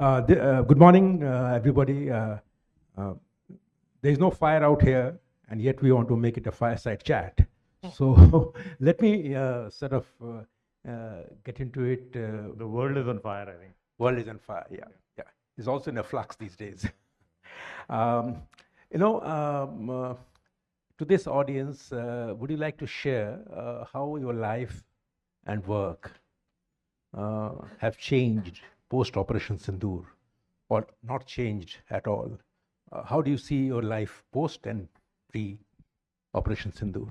Good morning, everybody. There's no fire out here, and yet we want to make it a fireside chat. So let me sort of get into it. The world is on fire, I think. World is on fire, yeah. It's also in a flux these days. um, to this audience, would you like to share how your life and work have changed post-Operation Sindoor, or not changed at all? How do you see your life post and pre-Operation Sindoor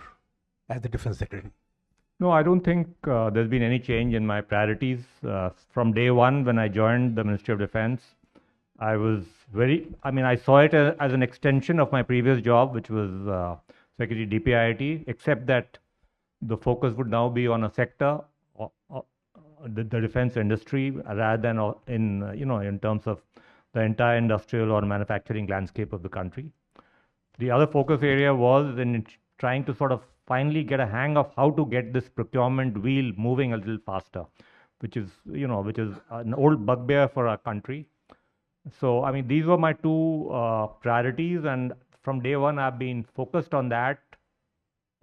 as the Defense Secretary? No, I don't think there's been any change in my priorities. From day one, when I joined the Ministry of Defense, I saw it as an extension of my previous job, which was Secretary DPIIT, except that the focus would now be on a sector, the defense industry, rather than in terms of the entire industrial or manufacturing landscape of the country. The other focus area was in trying to sort of finally get a hang of how to get this procurement wheel moving a little faster, which is an old bugbear for our country. So, I mean, these were my two priorities, and from day one, I've been focused on that.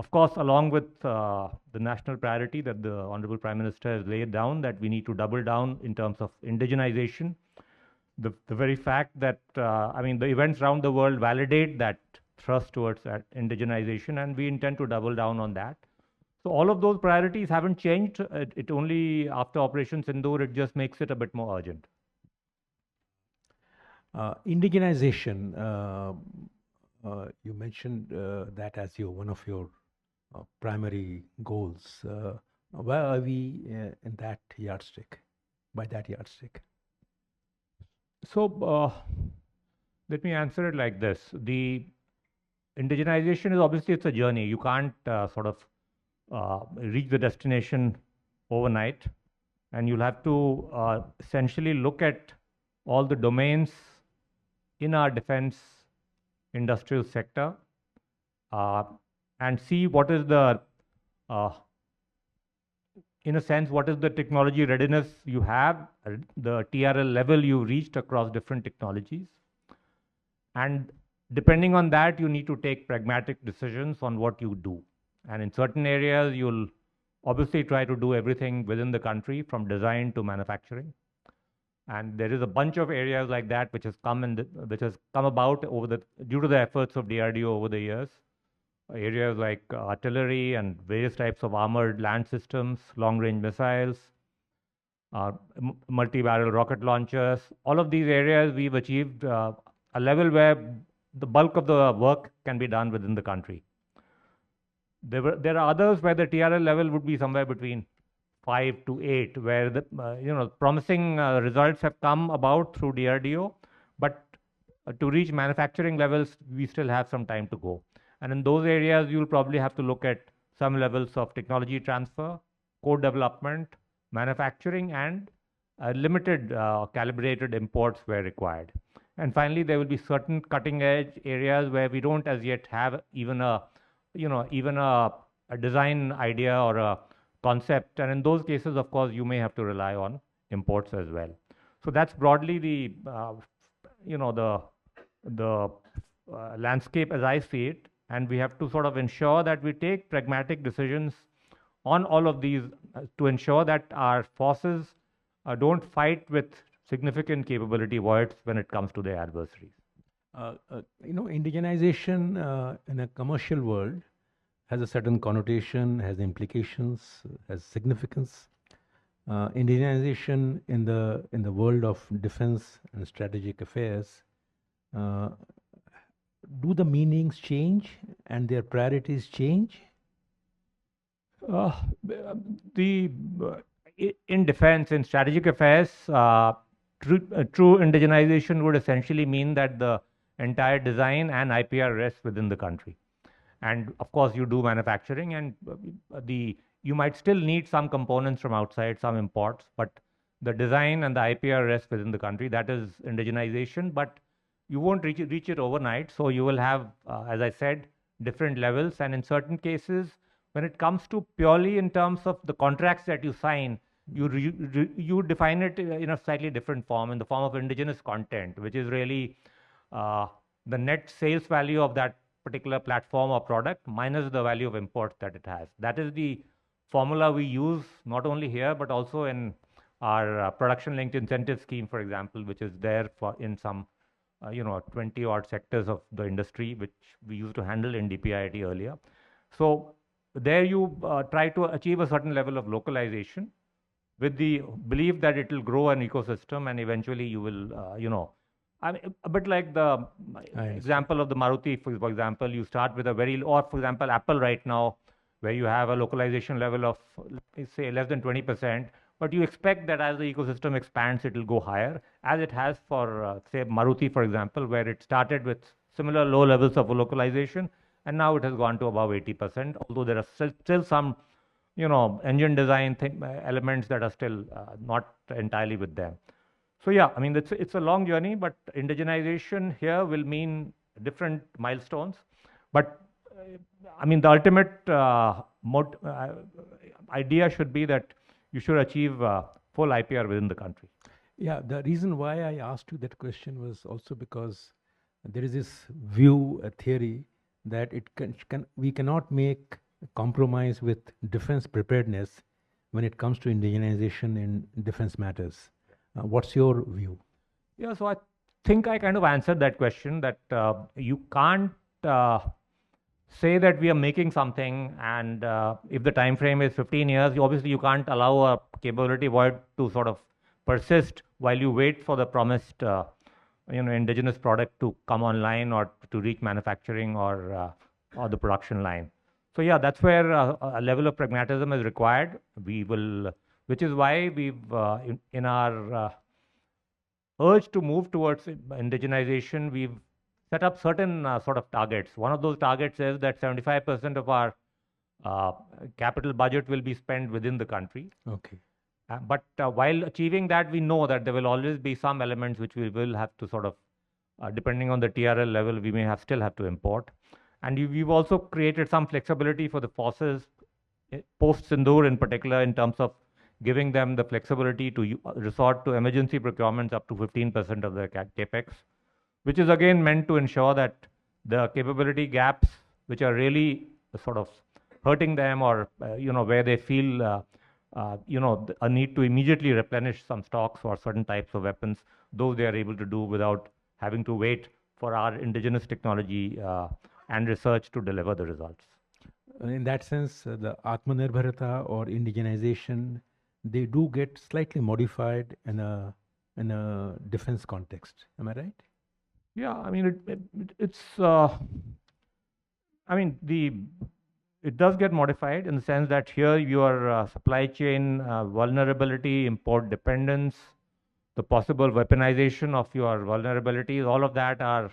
Of course, along with the national priority that the Honorable Prime Minister has laid down, that we need to double down in terms of indigenization. The very fact that, the events around the world validate that thrust towards that indigenization, and we intend to double down on that. So all of those priorities haven't changed. It only, after Operation Sindoor, it just makes it a bit more urgent. Indigenization, you mentioned that as one of your primary goals. Where are we in that yardstick, by that yardstick? So let me answer it like this. The indigenization is obviously, it's a journey. You can't reach the destination overnight, and you'll have to essentially look at all the domains in our defense industrial sector and see what is the, in a sense, what is the technology readiness you have, the TRL level you reached across different technologies. And depending on that, you need to take pragmatic decisions on what you do. And in certain areas, you'll obviously try to do everything within the country, from design to manufacturing. And there is a bunch of areas like that which has come about due to the efforts of DRDO over the years. Areas like artillery and various types of armored land systems, long-range missiles, multi-barrel rocket launchers. All of these areas we've achieved a level where the bulk of the work can be done within the country. There are others where the TRL level would be somewhere between 5 to 8, where the promising results have come about through DRDO, but to reach manufacturing levels, we still have some time to go. And in those areas, you'll probably have to look at some levels of technology transfer, code development, manufacturing, and limited calibrated imports where required. And finally, there will be certain cutting-edge areas where we don't as yet have even a design idea or a concept, and in those cases, of course, you may have to rely on imports as well. So that's broadly the landscape as I see it, and we have to sort of ensure that we take pragmatic decisions on all of these to ensure that our forces don't fight with significant capability voids when it comes to their adversaries. Indigenization in a commercial world has a certain connotation, has implications, has significance. Indigenization in the world of defense and strategic affairs, do the meanings change and their priorities change? In defense, in strategic affairs, true indigenization would essentially mean that the entire design and IPR rests within the country. And of course, you do manufacturing, and you might still need some components from outside, some imports, but the design and the IPR rests within the country. That is indigenization, but you won't reach it overnight. So you will have, as I said, different levels. And in certain cases, when it comes to purely in terms of the contracts that you sign, you define it in a slightly different form, in the form of indigenous content, which is really the net sales value of that particular platform or product minus the value of import that it has. That is the formula we use not only here but also in our production linked incentive scheme, for example, which is there for in some 20 odd sectors of the industry, which we used to handle in DPIIT earlier. So there you try to achieve a certain level of localization with the belief that it will grow an ecosystem and eventually you will, I mean, a bit like the example of the Maruti, for example, you start with a or for example, Apple right now, where you have a localization level of, say, less than 20%, but you expect that as the ecosystem expands, it will go higher, as it has for, say, Maruti, for example, where it started with similar low levels of localization, and now it has gone to above 80%, although there are still some, engine design elements that are still not entirely with them. So yeah, I mean, it's a long journey, but indigenization here will mean different milestones. But I mean, the ultimate idea should be that you should achieve full IPR within the country. Yeah, the reason why I asked you that question was also because there is this view, a theory, that we cannot make a compromise with defense preparedness when it comes to indigenization in defense matters. What's your view? Yeah, so I think I kind of answered that question, that you can't say that we are making something, and if the time frame is 15 years, obviously you can't allow a capability void to sort of persist while you wait for the promised indigenous product to come online or to reach manufacturing or the production line. So yeah, that's where a level of pragmatism is required. Which is why we've, in our urge to move towards indigenization, we've set up certain sort of targets. One of those targets is that 75% of our capital budget will be spent within the country. Okay. But while achieving that, we know that there will always be some elements which we will have to sort of, depending on the TRL level, we may still have to import. And we've also created some flexibility for the forces, post Sindoor in particular, in terms of giving them the flexibility to resort to emergency procurements up to 15% of their capex, which is again meant to ensure that the capability gaps, which are really sort of hurting them, or where they feel a need to immediately replenish some stocks or certain types of weapons, those they are able to do without having to wait for our indigenous technology and research to deliver the results. In that sense, the Atmanirbharta or indigenization, they do get slightly modified in a defense context. Am I right? Yeah, I mean, it does get modified in the sense that here your supply chain vulnerability, import dependence, the possible weaponization of your vulnerabilities, all of that are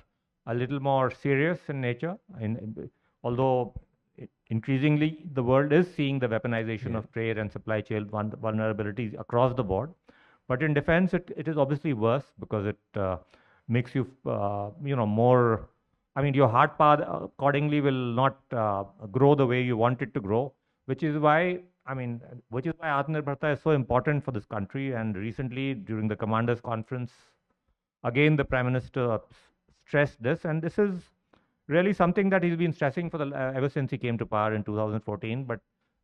a little more serious in nature. Although increasingly the world is seeing the weaponization of trade and supply chain vulnerabilities across the board. But in defense, it is obviously worse, because it makes you, more, I mean, your hard path accordingly will not grow the way you want it to grow, which is why Atmanirbharta is so important for this country. And recently, during the Commanders' Conference, again, the Prime Minister stressed this, and this is really something that he's been stressing for ever since he came to power in 2014. But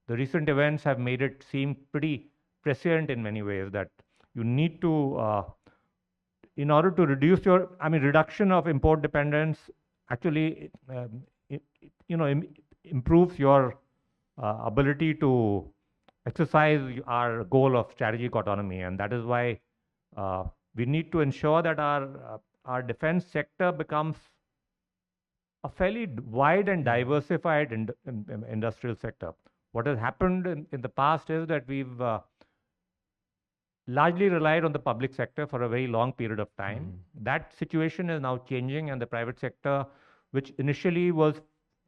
the recent events have made it seem pretty prescient in many ways, that you need to, in order to reduce reduction of import dependence actually, improves your ability to exercise our goal of strategic autonomy. And that is why we need to ensure that our defense sector becomes a fairly wide and diversified industrial sector. What has happened in the past is that we've largely relied on the public sector for a very long period of time. That situation is now changing, and the private sector, which initially was,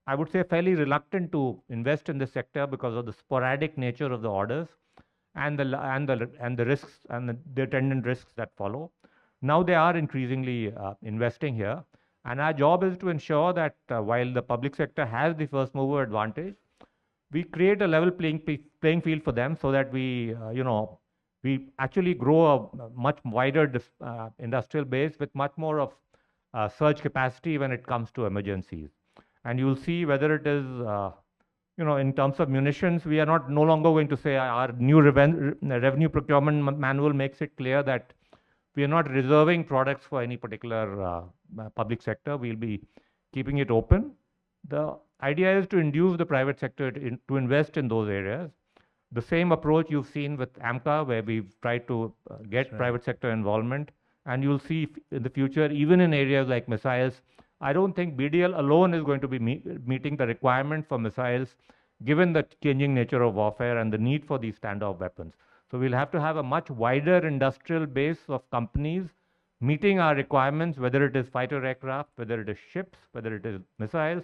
I would say, fairly reluctant to invest in this sector because of the sporadic nature of the orders and the risks and the attendant risks that follow. Now they are increasingly investing here, and our job is to ensure that while the public sector has the first mover advantage, we create a level playing field for them, so that we we actually grow a much wider industrial base with much more of surge capacity when it comes to emergencies. And you'll see whether it is, in terms of munitions, we are no longer going to say our new revenue procurement manual makes it clear that we are not reserving products for any particular public sector. We'll be keeping it open. The idea is to induce the private sector to invest in those areas. The same approach you've seen with AMCA, where we've tried to get private sector involvement. And you'll see in the future, even in areas like missiles, I don't think BDL alone is going to be meeting the requirement for missiles, given the changing nature of warfare and the need for these standoff weapons. So we'll have to have a much wider industrial base of companies meeting our requirements, whether it is fighter aircraft, whether it is ships, whether it is missiles,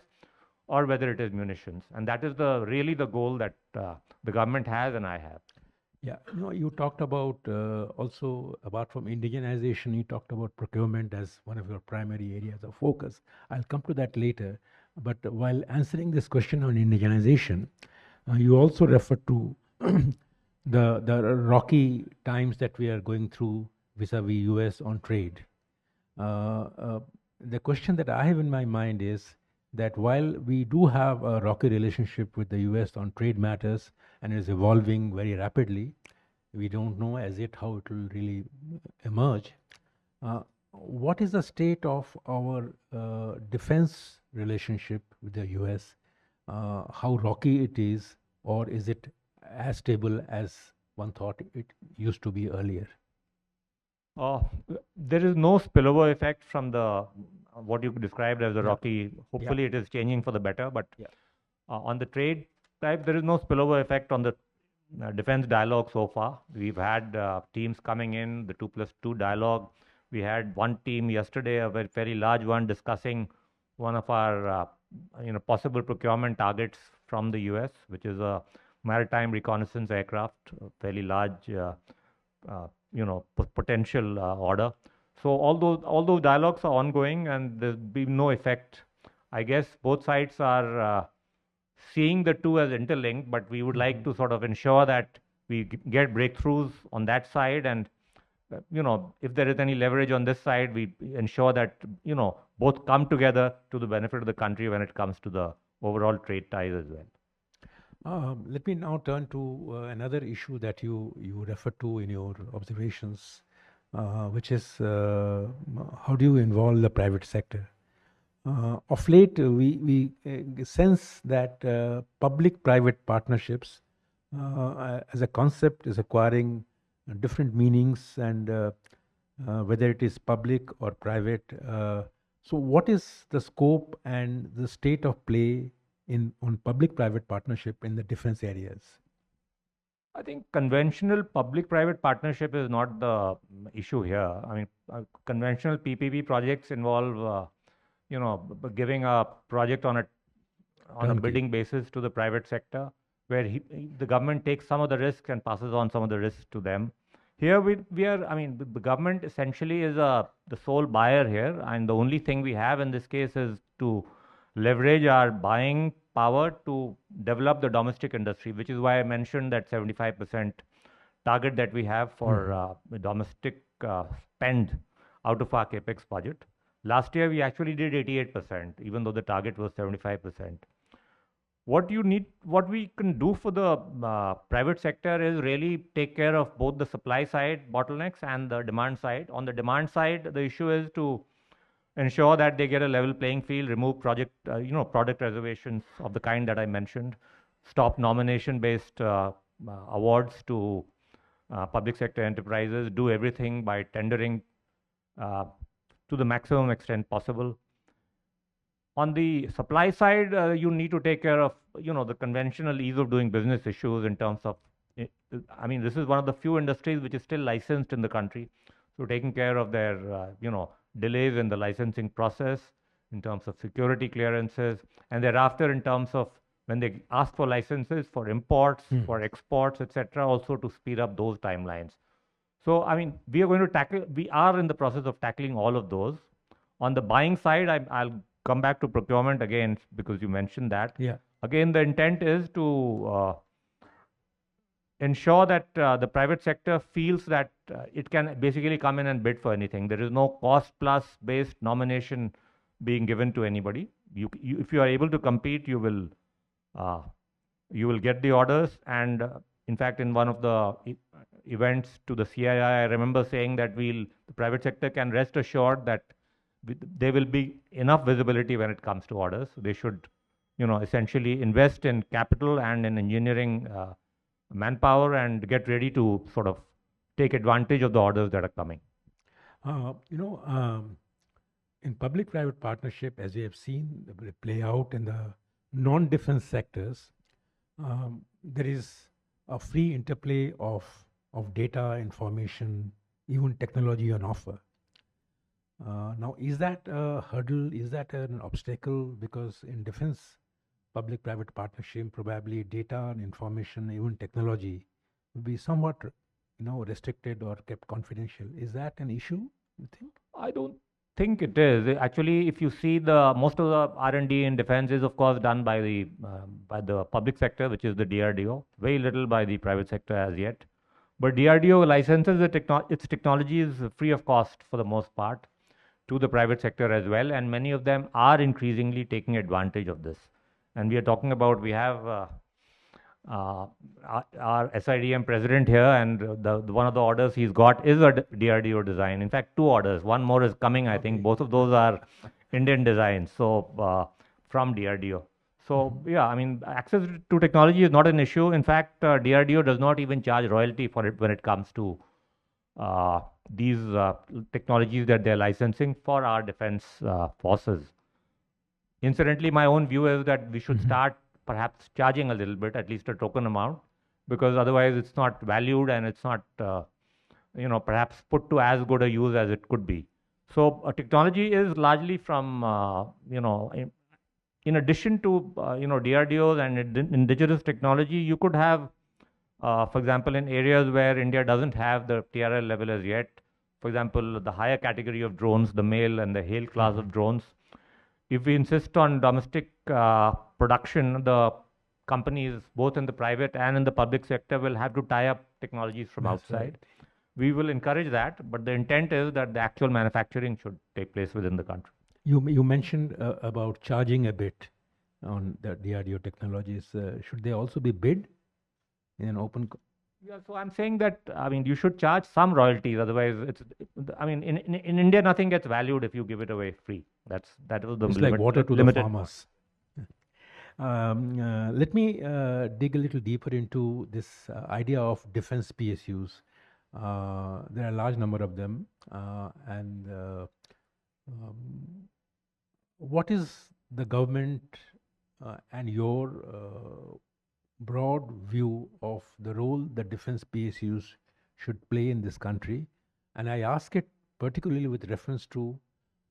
or whether it is munitions. And that is really the goal that the government has and I have. Yeah, you talked about also, apart from indigenization, you talked about procurement as one of your primary areas of focus. I'll come to that later. But while answering this question on indigenization, you also referred to the rocky times that we are going through vis-a-vis US on trade. The question that I have in my mind is that while we do have a rocky relationship with the US on trade matters and it is evolving very rapidly, we don't know as yet how it will really emerge. What is the state of our defense relationship with the US? How rocky it is, or is it as stable as one thought it used to be earlier? There is no spillover effect from the what you described as a rocky. Hopefully, it is changing for the better. But on the trade type, there is no spillover effect on the defense dialogue so far. We've had teams coming in, the 2+2 dialogue. We had one team yesterday, a very large one, discussing one of our possible procurement targets from the US, which is a maritime reconnaissance aircraft, a fairly large potential order. So all those dialogues are ongoing, and there's been no effect. I guess both sides are seeing the two as interlinked, but we would like to sort of ensure that we get breakthroughs on that side, and if there is any leverage on this side, we ensure that both come together to the benefit of the country when it comes to the overall trade ties as well. Let me now turn to another issue that you referred to in your observations, which is how do you involve the private sector? Of late, we sense that public-private partnerships as a concept is acquiring different meanings, and whether it is public or private. So what is the scope and the state of play on public-private partnership in the defense areas? I think conventional public-private partnership is not the issue here. I mean, conventional PPP projects involve, giving a project on a bidding basis to the private sector, where the government takes some of the risk and passes on some of the risks to them. Here we are, I mean, the government essentially is the sole buyer here, and the only thing we have in this case is to leverage our buying power to develop the domestic industry, which is why I mentioned that 75% target that we have for the domestic spend out of our capex budget. Last year, we actually did 88%, even though the target was 75%. What we can do for the private sector is really take care of both the supply side bottlenecks and the demand side. On the demand side, the issue is to ensure that they get a level playing field, remove product reservations of the kind that I mentioned, stop nomination-based awards to public sector enterprises, do everything by tendering to the maximum extent possible. On the supply side, you need to take care of, the conventional ease of doing business issues in terms of, I mean, this is one of the few industries which is still licensed in the country. So taking care of their, delays in the licensing process in terms of security clearances, and thereafter in terms of when they ask for licenses for imports, for exports, etc., also to speed up those timelines. So, I mean, we are in the process of tackling all of those. On the buying side, I'll come back to procurement again because you mentioned that. Yeah. Again, the intent is to ensure that the private sector feels that it can basically come in and bid for anything. There is no cost plus based nomination being given to anybody. If you are able to compete, you will get the orders. And in fact, in one of the events to the CII, I remember saying that the private sector can rest assured that there will be enough visibility when it comes to orders. They should, essentially invest in capital and in engineering manpower and get ready to sort of take advantage of the orders that are coming. In public-private partnership, as we have seen play out in the non-defense sectors, there is a free interplay of data, information, even technology on offer. Now, is that a hurdle? Is that an obstacle? Because in defense, public-private partnership, probably data and information, even technology, will be somewhat, restricted or kept confidential. Is that an issue, you think? I don't think it is. Actually, if you see most of the R&D in defense is of course done by the public sector, which is the DRDO. Very little by the private sector as yet. But DRDO licenses its technologies free of cost for the most part to the private sector as well, and many of them are increasingly taking advantage of this. And we are talking about, we have our SIDM president here, and one of the orders he's got is a DRDO design. In fact, 2 orders. One more is coming, I think. Both of those are Indian designs, so from DRDO. So yeah, I mean, access to technology is not an issue. In fact, DRDO does not even charge royalty for it when it comes to these technologies that they're licensing for our defense forces. Incidentally, my own view is that we should start perhaps charging a little bit, at least a token amount, because otherwise it's not valued and it's not, perhaps put to as good a use as it could be. So technology is largely from, in addition to, DRDOs and indigenous technology, you could have, for example, in areas where India doesn't have the TRL level as yet, for example, the higher category of drones, the MALE and the HALE class of drones. If we insist on domestic production, the companies, both in the private and in the public sector, will have to tie up technologies from outside. Right. We will encourage that, but the intent is that the actual manufacturing should take place within the country. You mentioned about charging a bit on the DRDO technologies. Should they also be bid in an open? Yeah, so I'm saying that, I mean, you should charge some royalties, otherwise in India, nothing gets valued if you give it away free. That was the it's like water to the farmers. Let me dig a little deeper into this idea of defense PSUs. There are a large number of them, what is the government and your broad view of the role that defense PSUs should play in this country? And I ask it particularly with reference to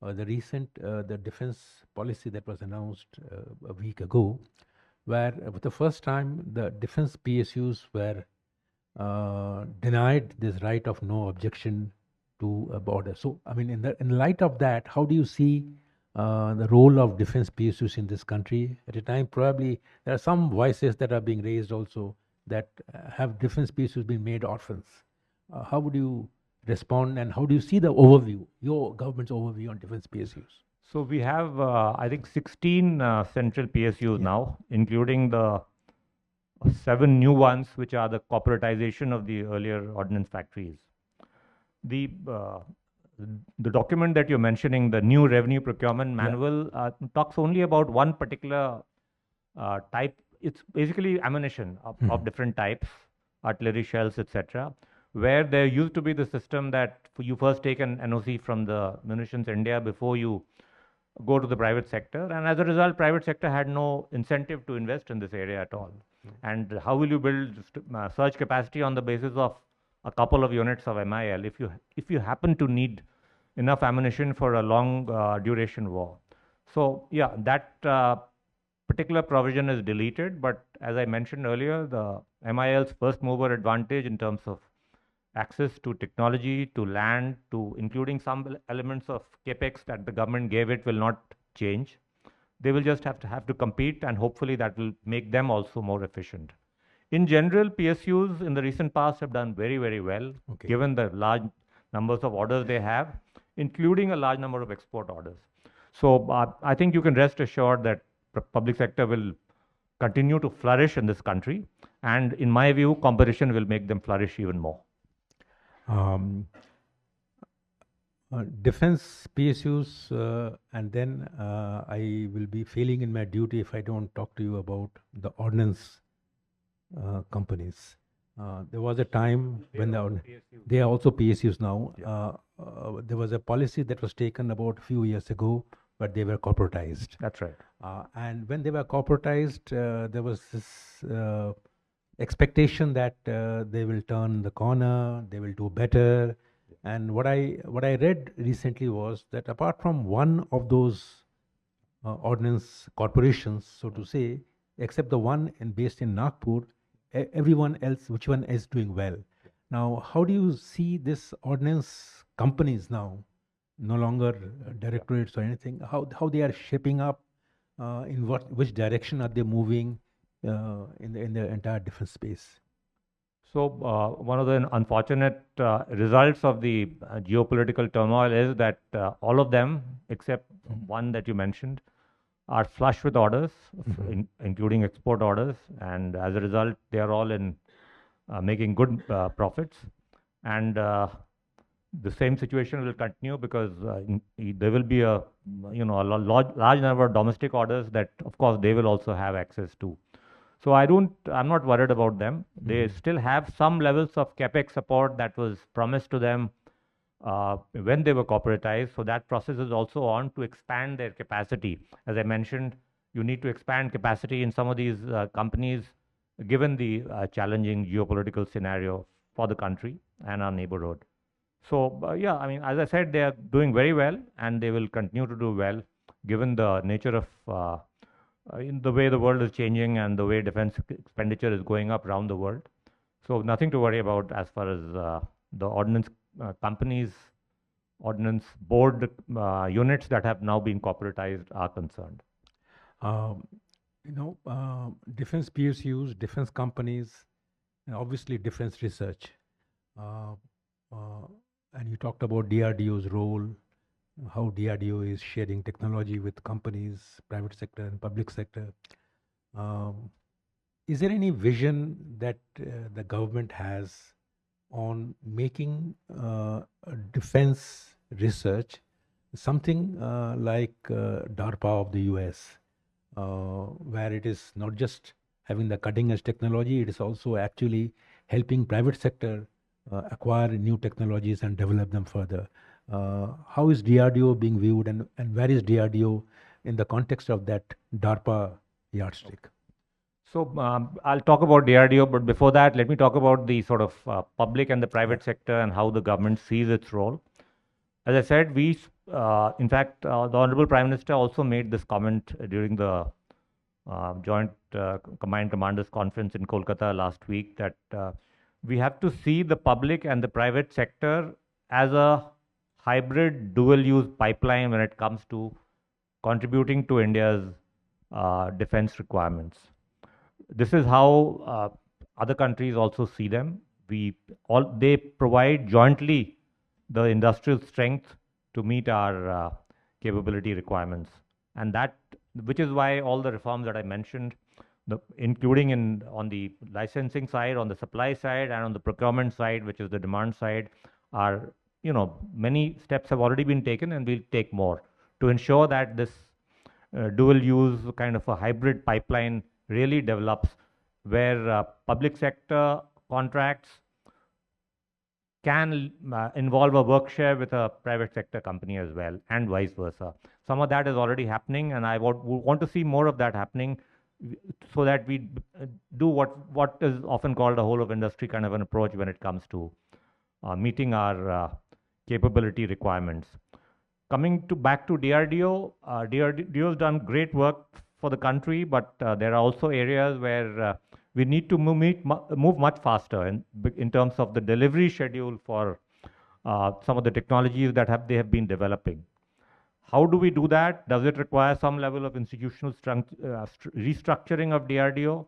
the recent the defense policy that was announced a week ago, where for the first time the defense PSUs were denied this right of no objection to a border. So, I mean, in light of that, how do you see the role of defense PSUs in this country? At a time, probably there are some voices that are being raised also that have defense PSUs been made orphans. How would you respond, and how do you see the overview, your government's overview on defense PSUs? So we have, I think, 16 central PSUs now, including the 7 new ones, which are the corporatization of the earlier ordnance factories. The document that you're mentioning, the new revenue procurement manual, talks only about one particular type. It's basically ammunition of different types, artillery shells, etc., where there used to be the system that you first take an NOC from the Munitions India before you go to the private sector. And as a result, private sector had no incentive to invest in this area at all. And how will you build surge capacity on the basis of a couple of units of MIL if you happen to need enough ammunition for a long duration war? So yeah, that particular provision is deleted, but as I mentioned earlier, the MIL's first mover advantage in terms of access to technology, to land, to including some elements of capex that the government gave it will not change. They will just have to compete, and hopefully that will make them also more efficient. In general, PSUs in the recent past have done very, very well, given the large numbers of orders they have, including a large number of export orders. So I think you can rest assured that public sector will continue to flourish in this country. And in my view, competition will make them flourish even more. Defense PSUs, and then I will be failing in my duty if I don't talk to you about the ordnance companies. There was a time when they are also PSUs now. Yeah. There was a policy that was taken about a few years ago, but they were corporatized. That's right. And when they were corporatized, there was this expectation that they will turn the corner, they will do better. And what I read recently was that apart from one of those ordnance corporations, so to say, except the one based in Nagpur, everyone else, which one is doing well. Now, how do you see this ordnance companies now, no longer directorates or anything, how they are shaping up, in which direction are they moving in the entire defense space? So one of the unfortunate results of the geopolitical turmoil is that all of them, except one that you mentioned, are flush with orders, including export orders, and as a result, they are all in making good profits. And the same situation will continue because there will be a large number of domestic orders that, of course, they will also have access to. So I'm not worried about them. They still have some levels of capex support that was promised to them when they were corporatized. So that process is also on to expand their capacity. As I mentioned, you need to expand capacity in some of these companies, given the challenging geopolitical scenario for the country and our neighborhood. So yeah, I mean, as I said, they are doing very well, and they will continue to do well, given the nature of in the way the world is changing and the way defense expenditure is going up around the world. So nothing to worry about as far as the ordnance companies, ordnance board units that have now been corporatized are concerned. Defense PSUs, defense companies, and obviously defense research. And you talked about DRDO's role, how DRDO is sharing technology with companies, private sector and public sector. Is there any vision that the government has on making defense research something like DARPA of the US, where it is not just having the cutting edge technology, it is also actually helping private sector acquire new technologies and develop them further? How is DRDO being viewed, and where is DRDO in the context of that DARPA yardstick? So I'll talk about DRDO, but before that, let me talk about the sort of public and the private sector and how the government sees its role. As I said, in fact, the Honorable Prime Minister also made this comment during the Joint Combined Commanders Conference in Kolkata last week, that we have to see the public and the private sector as a hybrid dual-use pipeline when it comes to contributing to India's defense requirements. This is how other countries also see them. They provide jointly the industrial strength to meet our capability requirements, and which is why all the reforms that I mentioned, including on the licensing side, on the supply side, and on the procurement side, which is the demand side, are, many steps have already been taken, and we'll take more to ensure that this dual use kind of a hybrid pipeline really develops, where public sector contracts can involve a work share with a private sector company as well, and vice versa. Some of that is already happening, and I want to see more of that happening, so that we do what is often called a whole of industry kind of an approach when it comes to meeting our capability requirements. Coming back to DRDO, DRDO has done great work for the country, but there are also areas where we need to move much faster in terms of the delivery schedule for some of the technologies that they have been developing. How do we do that? Does it require some level of institutional restructuring of DRDO?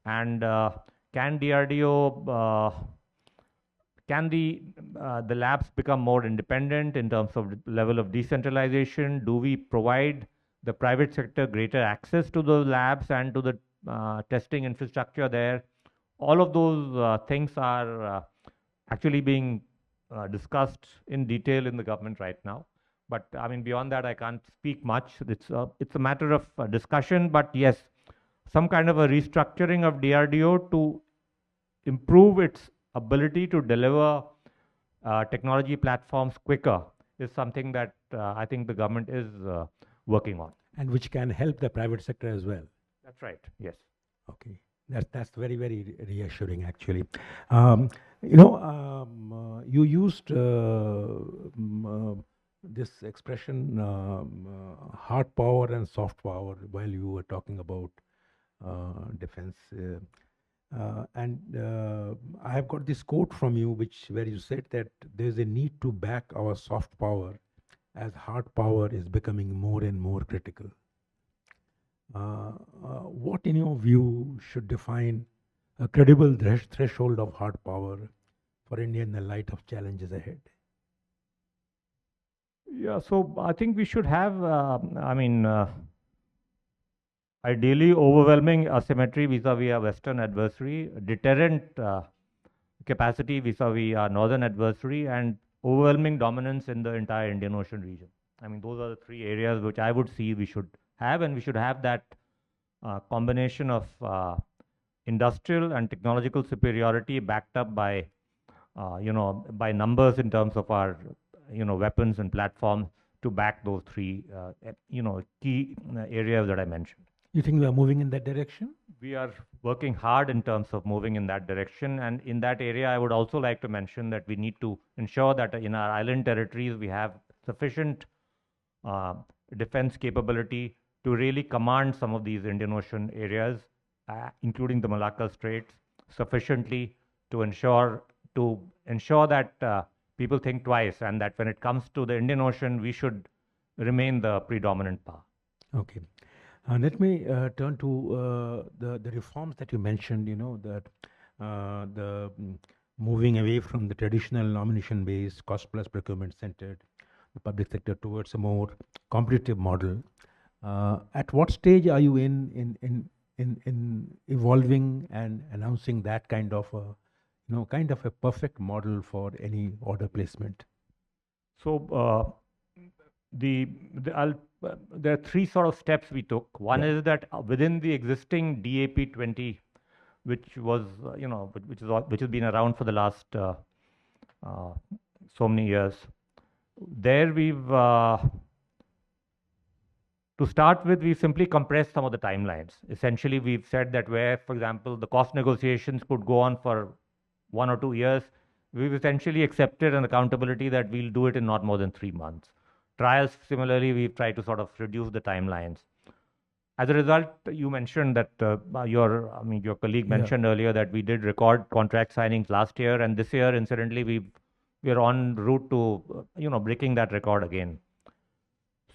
And can DRDO, can the labs become more independent in terms of level of decentralization? Do we provide the private sector greater access to those labs and to the testing infrastructure there? All of those things are actually being discussed in detail in the government right now. But I mean, beyond that, I can't speak much. It's a matter of discussion. But yes, some kind of a restructuring of DRDO to improve its ability to deliver technology platforms quicker is something that I think the government is working on. And which can help the private sector as well. That's right. Yes. Okay. That's very, very reassuring, actually. You used this expression, hard power and soft power, while you were talking about defense. I have got this quote from you, where you said that there's a need to back our soft power as hard power is becoming more and more critical. What, in your view, should define a credible threshold of hard power for India in the light of challenges ahead? Yeah, so I think we should have, ideally overwhelming asymmetry vis-a-vis our Western adversary, deterrent capacity vis-a-vis our Northern adversary, and overwhelming dominance in the entire Indian Ocean region. I mean, those are the three areas which I would see we should have, and we should have that combination of industrial and technological superiority backed up by, by numbers in terms of our, weapons and platforms to back those three, key areas that I mentioned. You think we are moving in that direction? We are working hard in terms of moving in that direction. And in that area, I would also like to mention that we need to ensure that in our island territories, we have sufficient defense capability to really command some of these Indian Ocean areas, including the Malacca Straits, sufficiently to ensure that people think twice, and that when it comes to the Indian Ocean, we should remain the predominant power. Okay. Let me turn to the reforms that you mentioned, that the moving away from the traditional nomination-based, cost-plus procurement-centered, the public sector towards a more competitive model. At what stage are you in evolving and announcing that kind of a perfect model for any order placement? So there are three sort of steps we took. One is that within the existing DAP 20, which was which has been around for the last so many years, there we've to start with, we've simply compressed some of the timelines. Essentially, we've said that where, for example, the cost negotiations could go on for 1 or 2 years, we've essentially accepted an accountability that we'll do it in not more than 3 months. Trials, similarly, we've tried to sort of reduce the timelines. As a result, you mentioned that your colleague mentioned earlier that we did record contract signings last year, and this year, incidentally, we're en route to breaking that record again.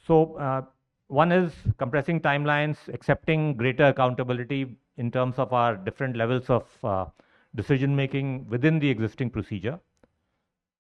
So one is compressing timelines, accepting greater accountability in terms of our different levels of decision making within the existing procedure.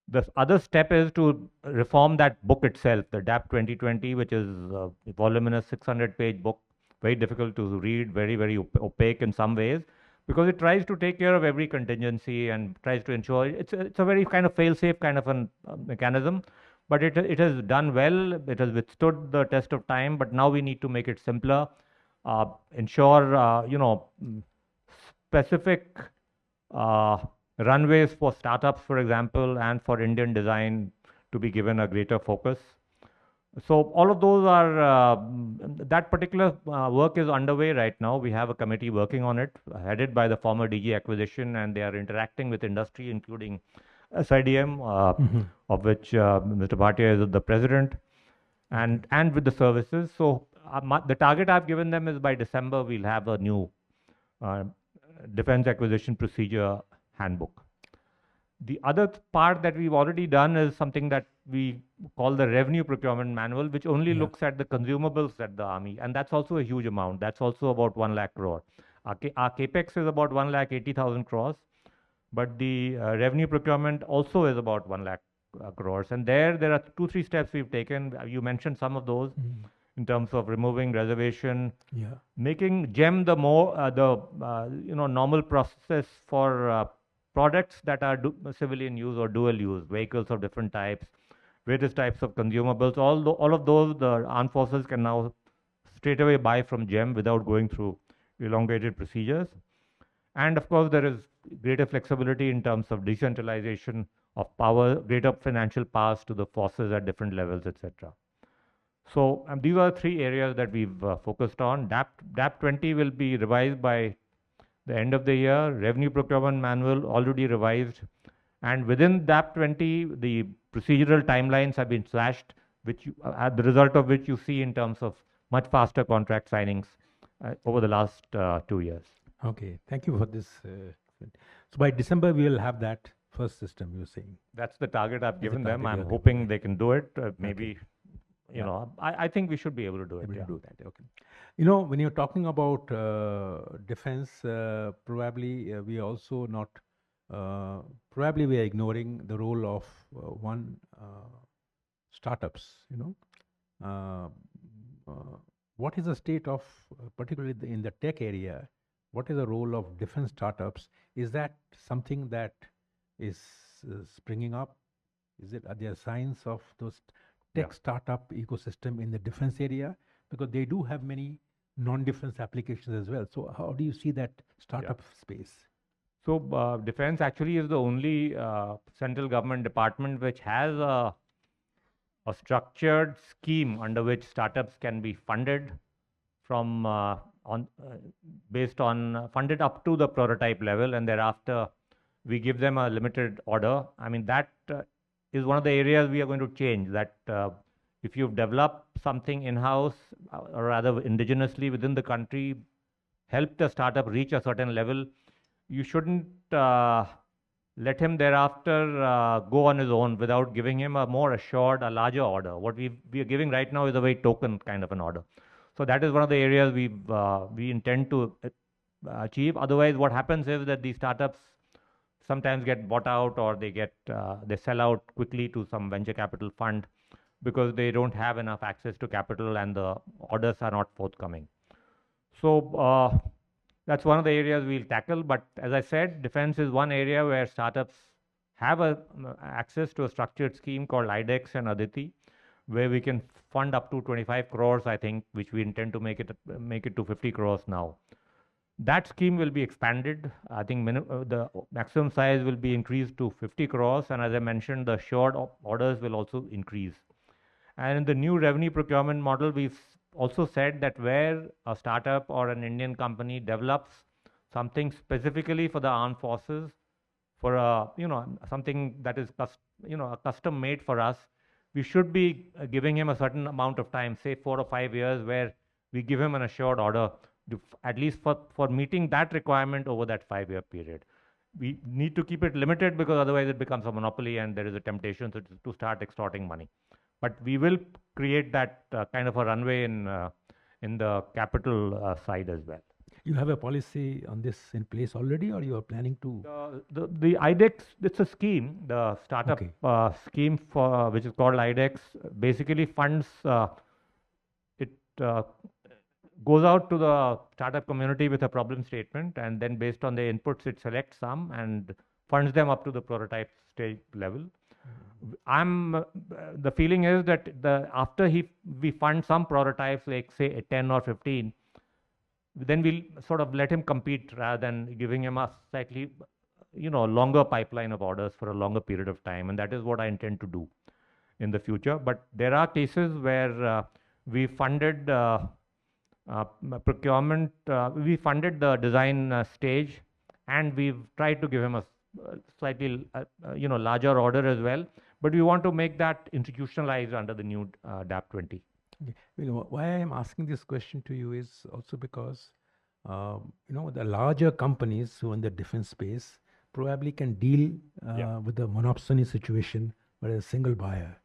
The other step is to reform that book itself, the DAP 2020, which is a voluminous 600-page book, very difficult to read, very, very opaque in some ways, because it tries to take care of every contingency and tries to ensure it's a very kind of fail-safe kind of a mechanism. But it has done well, it has withstood the test of time, but now we need to make it simpler, ensure, specific runways for startups, for example, and for Indian design to be given a greater focus. So all of those are, that particular work is underway right now. We have a committee working on it, headed by the former DG Acquisition, and they are interacting with industry, including SIDM, of which Mr. Bhatia is the president, and with the services. So the target I've given them is by December, we'll have a new defense acquisition procedure handbook. The other part that we've already done is something that we call the revenue procurement manual, which only looks at the consumables at the army. And that's also a huge amount. That's also about 1 lakh crore. Our capex is about 1,80,000 crores, but the revenue procurement also is about 1 lakh crores. And there are 2-3 steps we've taken. You mentioned some of those in terms of removing reservation, making GEM the more normal process for products that are civilian use or dual use, vehicles of different types, various types of consumables. All of those, the armed forces can now straight away buy from GEM without going through elongated procedures. And of course, there is greater flexibility in terms of decentralization of power, greater financial powers to the forces at different levels, etc. So these are 3 areas that we've focused on. DAP 20 will be revised by the end of the year. Revenue procurement manual already revised. And within DAP 20, the procedural timelines have been slashed, which the result of which you see in terms of much faster contract signings over the last 2 years. Okay, thank you for this. So by December, we will have that first system, you're saying? That's the target I've given them. I'm hoping they can do it. Maybe, I think we should be able to do it. Able to do that, okay. You know, when you're talking about defense, probably we are also not, probably we are ignoring the role of startups, what is the state of, particularly in the tech area, what is the role of defense startups? Is that something that is springing up? Are there signs of those tech startup ecosystem in the defense area? Because they do have many non-defense applications as well. So how do you see that startup space? So defense actually is the only central government department which has a structured scheme under which startups can be funded from based on funded up to the prototype level, and thereafter we give them a limited order. I mean, that is one of the areas we are going to change. That if you've developed something in-house, or rather indigenously within the country, help the startup reach a certain level, you shouldn't let him thereafter go on his own without giving him a more assured, a larger order. What we are giving right now is a very token kind of an order. So that is one of the areas we intend to achieve. Otherwise, what happens is that these startups sometimes get bought out, or they sell out quickly to some venture capital fund because they don't have enough access to capital and the orders are not forthcoming. So that's one of the areas we'll tackle. But as I said, defense is one area where startups have access to a structured scheme called IDEX and Aditi, where we can fund up to 25 crores, I think, which we intend to make it to 50 crores now. That scheme will be expanded. I think the maximum size will be increased to 50 crores. And as I mentioned, the assured orders will also increase. And in the new revenue procurement model, we've also said that where a startup or an Indian company develops something specifically for the armed forces, for something that is custom made for us, we should be giving him a certain amount of time, say 4 or 5 years, where we give him an assured order, at least for meeting that requirement over that 5-year period. We need to keep it limited because otherwise it becomes a monopoly and there is a temptation to start extorting money. But we will create that kind of a runway in the capital side as well. You have a policy on this in place already, or you are planning to? The IDEX, it's a scheme, the startup scheme which is called IDEX, basically funds, it goes out to the startup community with a problem statement, and then based on the inputs, it selects some and funds them up to the prototype stage level. The feeling is that after we fund some prototypes, like say 10 or 15, then we'll sort of let him compete rather than giving him a slightly, longer pipeline of orders for a longer period of time. And that is what I intend to do in the future. But there are cases where we funded procurement, we funded the design stage, and we've tried to give him a slightly, larger order as well. But we want to make that institutionalized under the new DAP 20. Okay. Why I am asking this question to you is also because, the larger companies who are in the defense space probably can deal with the monopsony situation where a single buyer.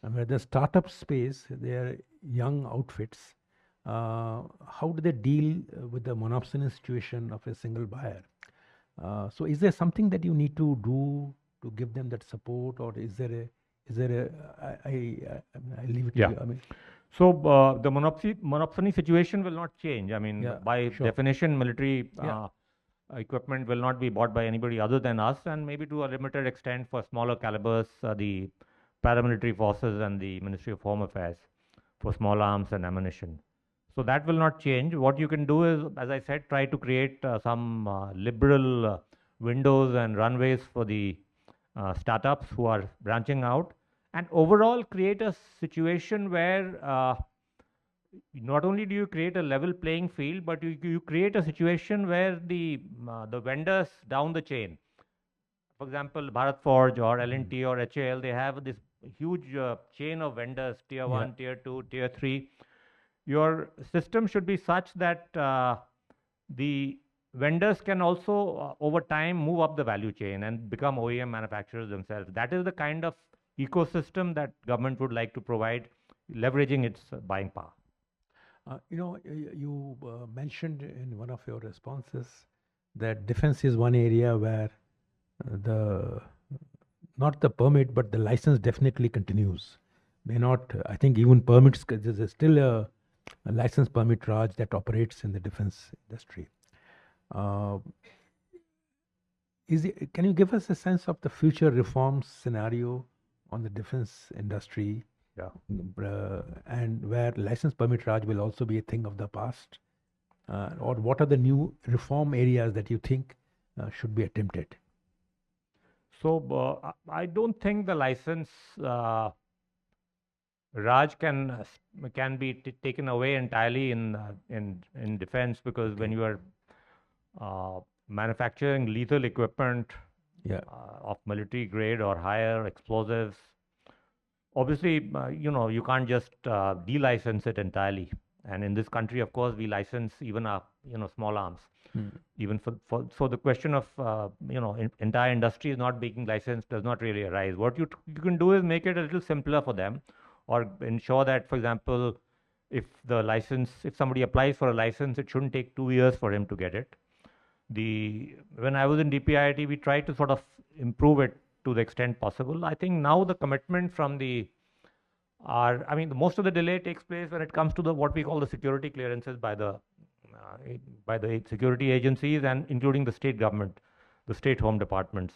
And where the startup space, they are young outfits how do they deal with the monopsony situation of a single buyer? So is there something that you need to do to give them that support, or is there I leave it to Yeah. you. I mean, So the monopsony situation will not change. I mean, Yeah, by sure. definition, military Yeah. equipment will not be bought by anybody other than us, and maybe to a limited extent for smaller calibers, the paramilitary forces and the Ministry of Home Affairs for small arms and ammunition. So that will not change. What you can do is, as I said, try to create some liberal windows and runways for the startups who are branching out, and overall create a situation where not only do you create a level playing field, but you create a situation where the vendors down the chain, for example, Bharat Forge or L&T or HAL, they have this huge chain of vendors, tier 1, tier 2, tier 3. Your system should be such that the vendors can also, over time, move up the value chain and become OEM manufacturers themselves. That is the kind of ecosystem that government would like to provide, leveraging its buying power. You mentioned in one of your responses that defense is one area where the not the permit but the license definitely continues. May not. I think even permits. There's still a license permit Raj that operates in the defense industry. Can you give us a sense of the future reforms scenario on the defense industry? Yeah. And where license permit Raj will also be a thing of the past? Or what are the new reform areas that you think should be attempted? So I don't think the license Raj can be taken away entirely in defense, because when you are manufacturing lethal equipment of military grade or higher explosives, obviously you can't just de-license it entirely. And in this country, of course, we license even our small arms. Even so the question of entire industry is not being licensed does not really arise. What you can do is make it a little simpler for them, or ensure that, for example, if somebody applies for a license, it shouldn't take 2 years for him to get it. When I was in DPIIT, we tried to sort of improve it to the extent possible. I think now the commitment from most of the delay takes place when it comes to what we call the security clearances by the security agencies, and including the state government, the state home departments.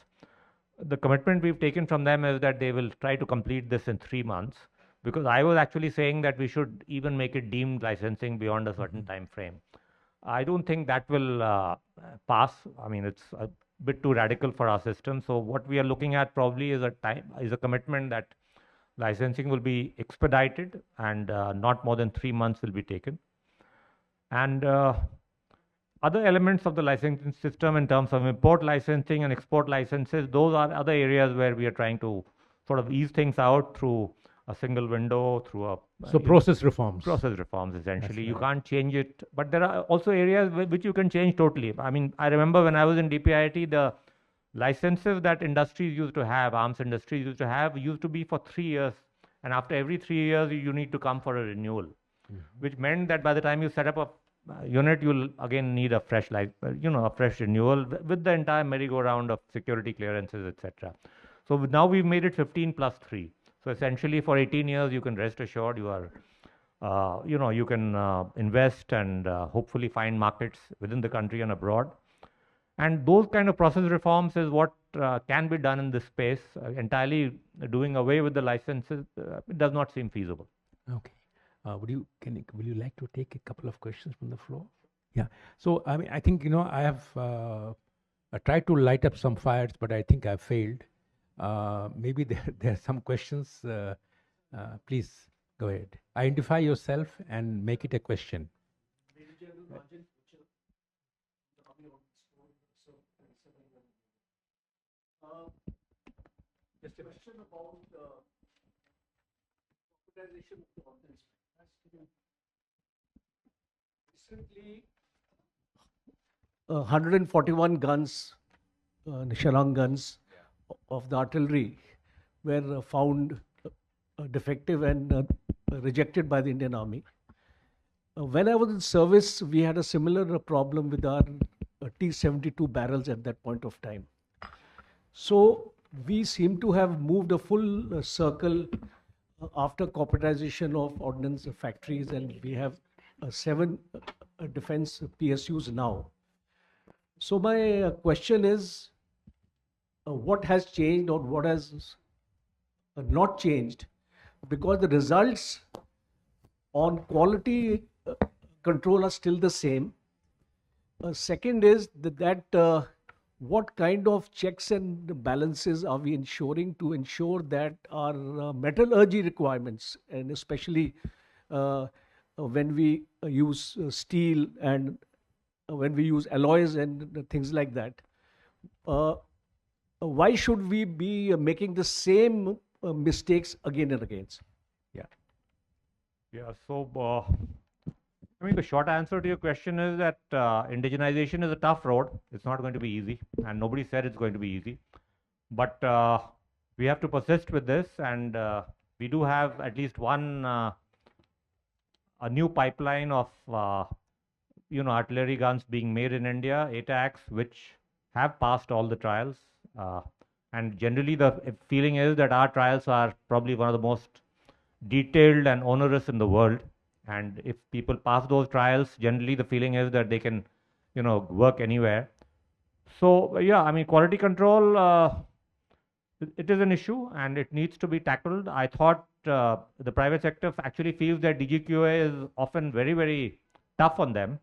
The commitment we've taken from them is that they will try to complete this in 3 months, because I was actually saying that we should even make it deemed licensing beyond a certain time frame. I don't think that will pass. I mean, it's a bit too radical for our system. So what we are looking at probably is a commitment that licensing will be expedited, and not more than 3 months will be taken. And other elements of the licensing system in terms of import licensing and export licenses, those are other areas where we are trying to sort of ease things out through a single window, through process reforms. Process reforms, essentially. You can't change it, but there are also areas which you can change totally. I mean, I remember when I was in DPIIT, the licenses that industries used to have, arms industries used to be for 3 years, and after every 3 years you need to come for a renewal, which meant that by the time you set up a unit, you'll again need a fresh renewal with the entire merry-go-round of security clearances, etc. So now we've made it 15 plus 3. So essentially, for 18 years, you can rest assured you are, you can invest and hopefully find markets within the country and abroad. And those kind of process reforms is what can be done in this space. Entirely doing away with the licenses it does not seem feasible. Okay. Will you like to take a couple of questions from the floor? Yeah. So I think I have I tried to light up some fires, but I think I've failed. Maybe there are some questions. Please go ahead. Identify yourself and make it a question. Just a question about corporatization of the ordnance. Recently, 141 guns, Nishalang guns of the artillery were found defective and rejected by the Indian Army. when I was in service, we had a similar problem with our T-72 barrels at that point of time. So we seem to have moved a full circle after corporatization of ordnance factories, and we have 7 defense PSUs now. So my question is, what has changed or what has not changed? Because the results on quality control are still the same. Second is that what kind of checks and balances are we ensuring to ensure that our metallurgy requirements, and especially when we use steel and when we use alloys and things like that, why should we be making the same mistakes again and again? Yeah. Yeah, so I mean, the short answer to your question is that indigenization is a tough road. It's not going to be easy, and nobody said it's going to be easy. But we have to persist with this, and we do have at least one a new pipeline of artillery guns being made in India, ATACs, which have passed all the trials. And generally, the feeling is that our trials are probably one of the most detailed and onerous in the world. And if people pass those trials, generally the feeling is that they can, work anywhere. So yeah, I mean, quality control, it is an issue and it needs to be tackled. I thought the private sector actually feels that DGQA is often very, very tough on them.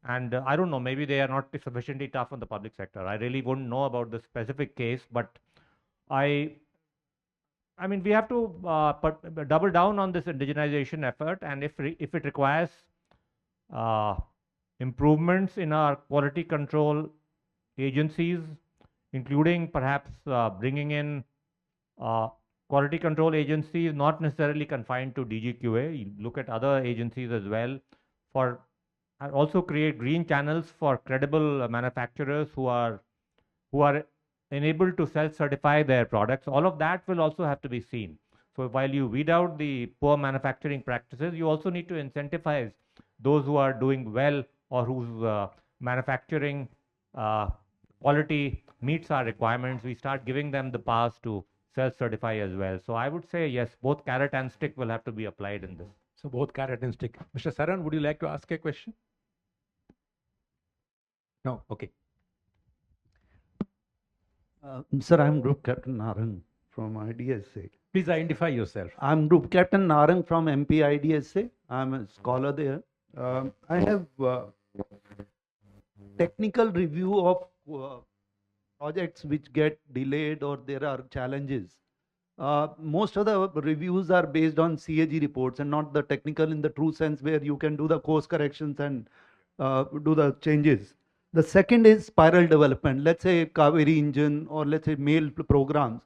And I don't know, maybe they are not sufficiently tough on the public sector. I really wouldn't know about the specific case, but I mean, we have to double down on this indigenization effort, and if it requires improvements in our quality control agencies, including perhaps bringing in quality control agencies, not necessarily confined to DGQA. You look at other agencies as well, and also create green channels for credible manufacturers who are enabled to self-certify their products. All of that will also have to be seen. So while you weed out the poor manufacturing practices, you also need to incentivize those who are doing well or whose manufacturing quality meets our requirements. We start giving them the powers to self-certify as well. So I would say, yes, both carrot and stick will have to be applied in this. So both carrot and stick. Mr. Saran, would you like to ask a question? No? Okay. Sir, I'm Group Captain Narang from IDSA. Please identify yourself. I'm Group Captain Narang from MP IDSA. I'm a scholar there. I have technical review of projects which get delayed or there are challenges. Most of the reviews are based on CAG reports and not the technical in the true sense where you can do the course corrections and do the changes. The second is spiral development. Let's say Kaveri engine or let's say mail programs.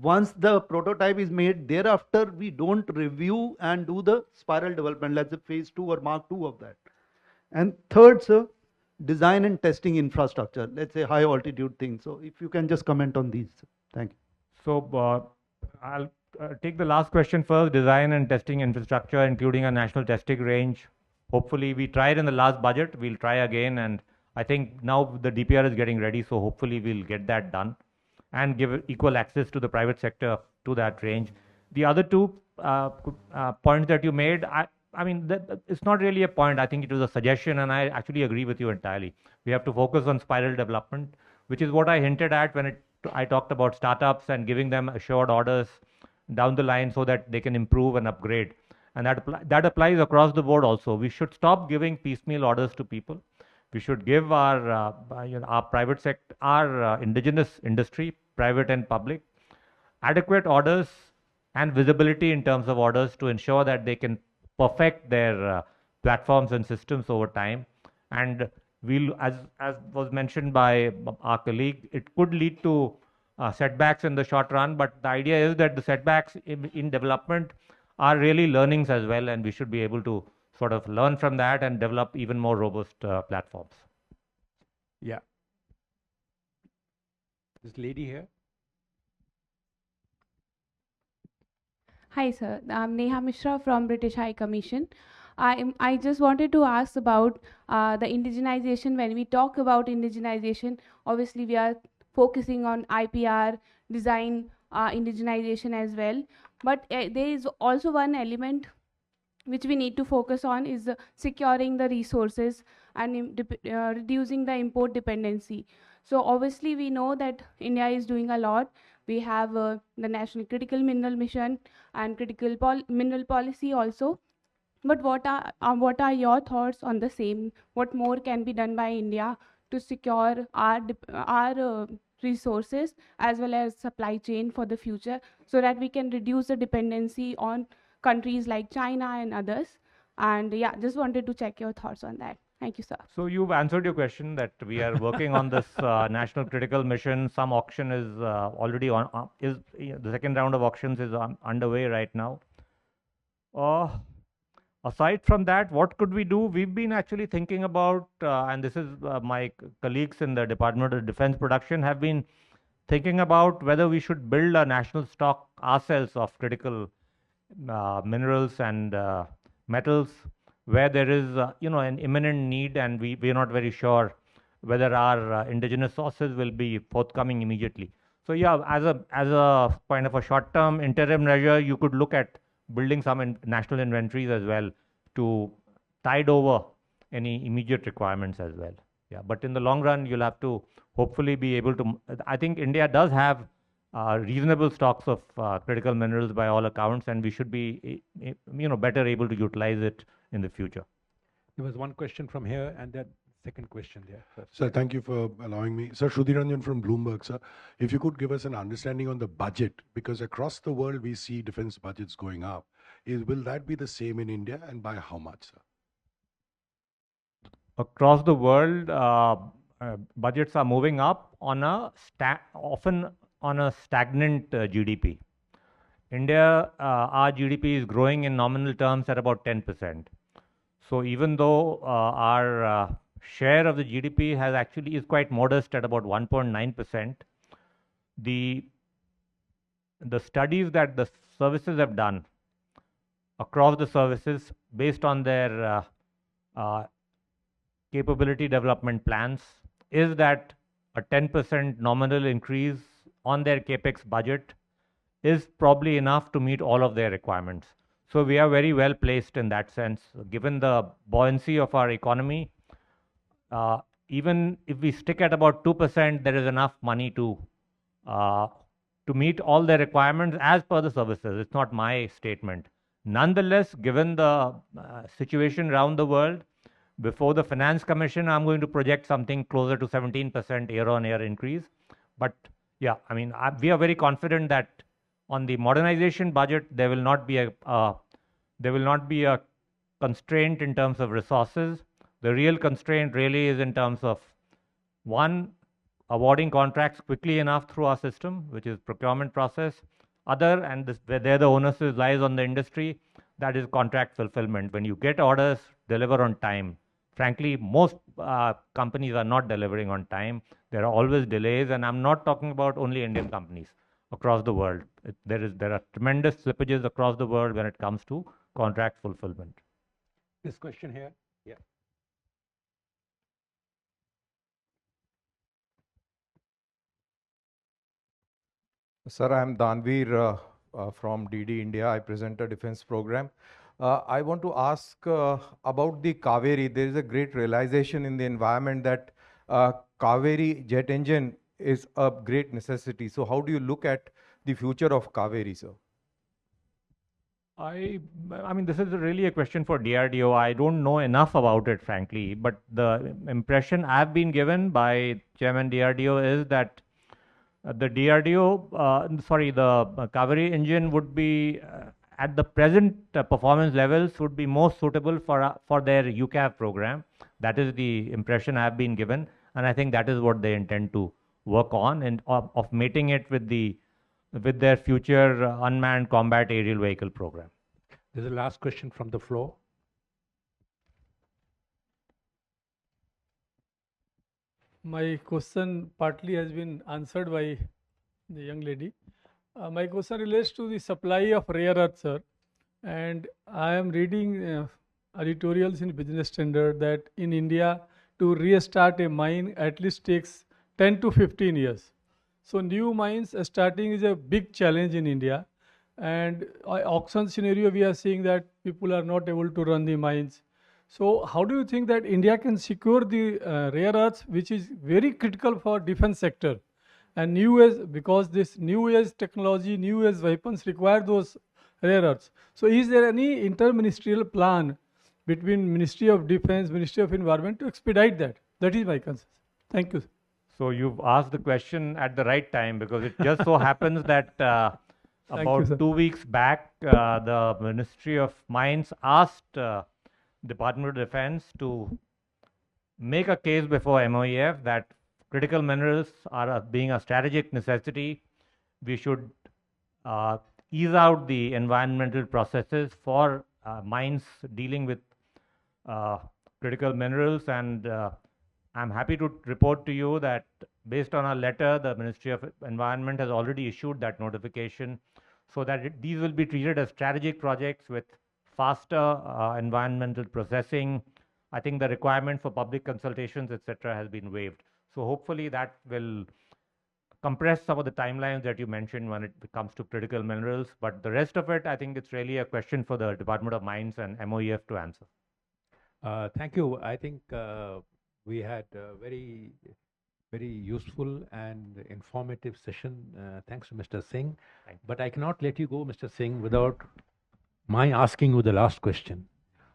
Once the prototype is made, thereafter we don't review and do the spiral development. Let's say phase 2 or Mark 2 of that. And third, sir, design and testing infrastructure. Let's say high altitude things. So if you can just comment on these. Thank you. So I'll take the last question first. Design and testing infrastructure, including a national testing range. Hopefully, we tried in the last budget. We'll try again, and I think now the DPR is getting ready, so hopefully we'll get that done and give equal access to the private sector to that range. The other two points that you made, I mean, it's not really a point. I think it was a suggestion, and I actually agree with you entirely. We have to focus on spiral development, which is what I hinted at when I talked about startups and giving them assured orders down the line so that they can improve and upgrade. And that applies across the board also. We should stop giving piecemeal orders to people. We should give our private sector, our indigenous industry, private and public, adequate orders and visibility in terms of orders to ensure that they can perfect their platforms and systems over time. And we'll, as was mentioned by our colleague, it could lead to setbacks in the short run, but the idea is that the setbacks in development are really learnings as well, and we should be able to sort of learn from that and develop even more robust platforms. Yeah. This lady here. Hi, sir. I'm Neha Mishra from British High Commission. I just wanted to ask about the indigenization. When we talk about indigenization, obviously we are focusing on IPR, design indigenization as well. But there is also one element which we need to focus on is securing the resources and reducing the import dependency. So obviously we know that India is doing a lot. We have the National Critical Mineral Mission and Critical Mineral Policy also. But what are your thoughts on the same? What more can be done by India to secure our resources as well as supply chain for the future, so that we can reduce the dependency on countries like China and others? And yeah, just wanted to check your thoughts on that. Thank you, sir. So you've answered your question that we are working on this national critical mission. Some auction is already on. The second round of auctions is underway right now. Aside from that, what could we do? We've been actually thinking about, and this is my colleagues in the Department of Defense Production have been thinking about whether we should build a national stock ourselves of critical minerals and metals, where there is an imminent need, and we're not very sure whether our indigenous sources will be forthcoming immediately. So yeah, as a kind of a short-term interim measure, you could look at building some national inventories as well to tide over any immediate requirements as well. Yeah, but in the long run, you'll have to hopefully be able to. I think India does have reasonable stocks of critical minerals by all accounts, and we should be better able to utilize it in the future. There was one question from here, and then second question there. Sir, thank you for allowing me. Sir, Shruti from Bloomberg, sir. If you could give us an understanding on the budget, because across the world we see defense budgets going up. Will that be the same in India, and by how much, sir? Across the world, budgets are moving up on often on a stagnant GDP. India, our GDP is growing in nominal terms at about 10%. So even though our share of the GDP is quite modest at about 1.9%, the studies that the services have done across the services based on their capability development plans is that a 10% nominal increase on their capex budget is probably enough to meet all of their requirements. So we are very well placed in that sense, given the buoyancy of our economy. Even if we stick at about 2%, there is enough money to meet all their requirements as per the services. It's not my statement. Nonetheless, given the situation around the world, before the Finance Commission, I'm going to project something closer to 17% year-on-year increase. But yeah, I mean, we are very confident that on the modernization budget, there will not be a constraint in terms of resources. The real constraint really is in terms of, one, awarding contracts quickly enough through our system, which is procurement process. Other, and there the onus lies on the industry, that is contract fulfillment. When you get orders, deliver on time. Frankly, most companies are not delivering on time. There are always delays, and I'm not talking about only Indian companies. Across the world, there are tremendous slippages across the world when it comes to contract fulfillment. This question here, yeah. Sir, I am Danveer from DD India. I present a defense program. I want to ask about the Kaveri. There is a great realization in the environment that Kaveri jet engine is a great necessity. So how do you look at the future of Kaveri, sir? I mean, this is really a question for DRDO. I don't know enough about it, frankly, but the impression I've been given by Chairman DRDO is that the Kaveri engine would be, at the present performance levels, would be most suitable for their UCAV program. That is the impression I've been given, and I think that is what they intend to work on, and of mating it with their future unmanned combat aerial vehicle program. There's a last question from the floor. My question partly has been answered by the young lady. My question relates to the supply of rare earth, sir. And I am reading editorials in Business Standard that in India, to restart a mine at least takes 10 to 15 years. So new mines starting is a big challenge in India. And auction scenario, we are seeing that people are not able to run the mines. So how do you think that India can secure the rare earths, which is very critical for defense sector? And new age, because this new age technology, new age weapons require those rare earths. So is there any interministerial plan between Ministry of Defense, Ministry of Environment to expedite that? That is my concern. Thank you. So you've asked the question at the right time, because it just so happens that about 2 weeks back, the Ministry of Mines asked Department of Defense to make a case before MOEF that critical minerals are being a strategic necessity. We should ease out the environmental processes for mines dealing with critical minerals, and I'm happy to report to you that based on our letter, the Ministry of Environment has already issued that notification, so that these will be treated as strategic projects with faster environmental processing. I think the requirement for public consultations, etc., has been waived. So hopefully that will compress some of the timelines that you mentioned when it comes to critical minerals. But the rest of it, I think it's really a question for the Department of Mines and MOEF to answer. Thank you. I think we had a very useful and informative session. Thanks to Mr. Singh. But I cannot let you go, Mr. Singh, without my asking you the last question,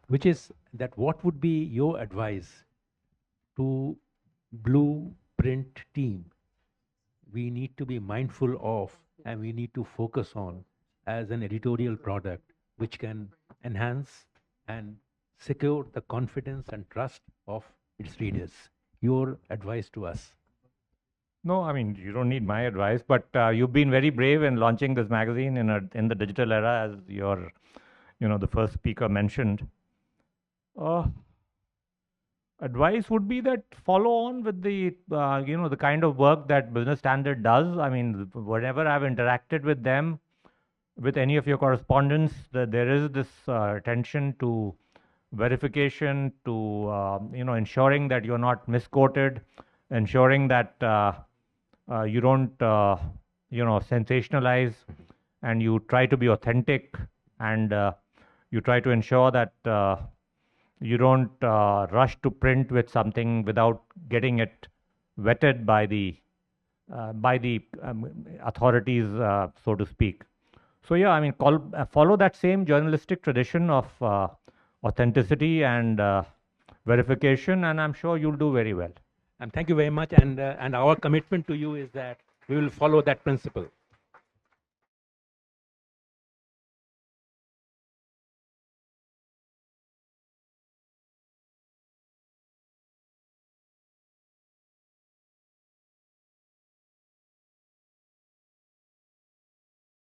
which is that what would be your advice to Blueprint team we need to be mindful of and we need to focus on as an editorial product which can enhance and secure the confidence and trust of its readers? Your advice to us. No, I mean, you don't need my advice, but you've been very brave in launching this magazine in the digital era, as your, the first speaker mentioned. Advice would be that follow on with the, the kind of work that Business Standard does. I mean, whenever I've interacted with them, with any of your correspondence, there is this attention to verification, to, ensuring that you're not misquoted, ensuring that you don't, sensationalize, and you try to be authentic, and you try to ensure that you don't rush to print with something without getting it vetted by the authorities, so to speak. So yeah, I mean, follow that same journalistic tradition of authenticity and verification, and I'm sure you'll do very well. And thank you very much. And our commitment to you is that we will follow that principle.